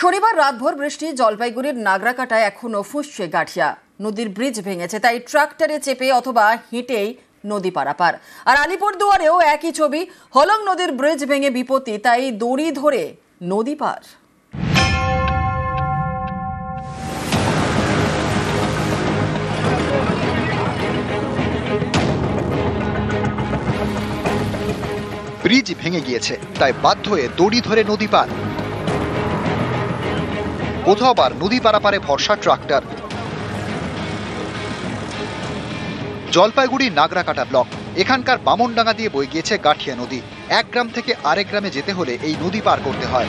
শনিবার রাতভর বৃষ্টি জলপাইগুড়ির নাগরাকাটায় এখনো ফুঁসছে গাঠিয়া। নদীর ব্রিজ ভেঙেছে, তাই ট্রাক্টরে চেপে অথবা হেঁটেই নদী পারাপার। আর আলিপুরদুয়ারেও একই ছবি, হলং নদীর ব্রিজ ভেঙে বিপত্তি, তাই দড়ি ধরে নদী পার। ব্রিজ ভেঙে গিয়েছে, তাই বাধ্য হয়ে দড়ি ধরে নদী পার। কোথাও আবার নদী পারাপারে ভরসা ট্রাক্টর। জলপাইগুড়ি নাগরাকাটা ব্লক, এখানকার বামনডাঙ্গা দিয়ে বয়ে গিয়েছে গাঠিয়া নদী। এক গ্রাম থেকে আরেক গ্রামে যেতে হলে এই নদী পার করতে হয়,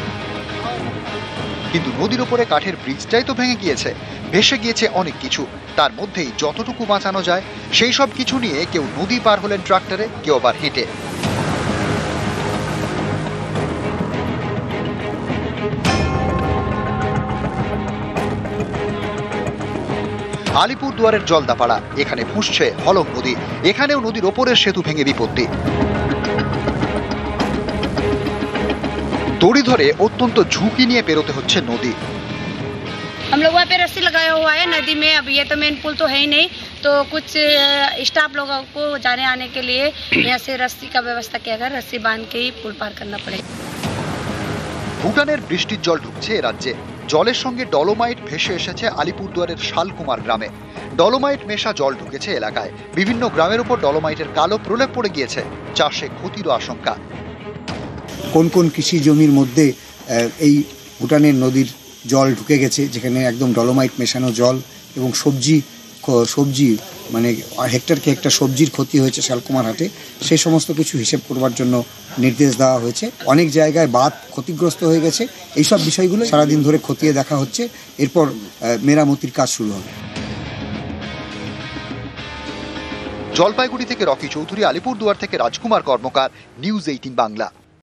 কিন্তু নদীর উপরে কাঠের ব্রিজটাই তো ভেঙে গিয়েছে। ভেসে গিয়েছে অনেক কিছু, তার মধ্যেই যতটুকু বাঁচানো যায় সেই সব কিছু নিয়ে কেউ নদী পার হলেন ট্রাক্টরে, কেউ আবার হেঁটে। আলিপুরদুয়ারের জলদাপাড়া, এখানে ফুঁসছে হলং নদী। এখানেও নদীর ওপরের সেতু ভেঙে বিপত্তি। দড়ি ধরে অত্যন্ত ঝুঁকি নিয়ে পেরোতে হচ্ছে নদী। हम लोग वहाँ पे रस्सी लगाया हुआ है नदी में। अब ये तो मेन पुल तो है ही नहीं, तो कुछ स्टाफ लोगों को जाने आने के लिए यहाँ से रस्सी का व्यवस्था किया गया। रस्सी बांध के ही पुल पार करना पड़ेगा। ভুটানের বৃষ্টির জল ঢুকছে এ রাজ্যে। জলের সঙ্গে ডলোমাইট ভেসে এসেছে আলিপুরদুয়ারের শালকুমার গ্রামে। ডলোমাইট মেশা জল ঢুকেছে এলাকায়। বিভিন্ন গ্রামের উপর ডলোমাইটের কালো প্রলেপ পড়ে গিয়েছে, চাষে ক্ষতিরও আশঙ্কা। কোন কোন কৃষি জমির মধ্যে এই ভুটানের নদীর জল ঢুকে গেছে, যেখানে একদম ডলোমাইট মেশানো জল, এবং সবজি মানে হেক্টরকে হেক্টর সবজির ক্ষতি হয়েছে শালকুমার হাটে, সেই সমস্ত কিছু হিসেব করবার জন্য নির্দেশ দেওয়া হয়েছে। অনেক জায়গায় বাঁধ ক্ষতিগ্রস্ত হয়ে গেছে। এইসব বিষয়গুলো সারাদিন ধরে খতিয়ে দেখা হচ্ছে, এরপর মেরামতির কাজ শুরু হবে। জলপাইগুড়ি থেকে রকি চৌধুরী, আলিপুরদুয়ার থেকে রাজকুমার কর্মকার, নিউজ 18 বাংলা।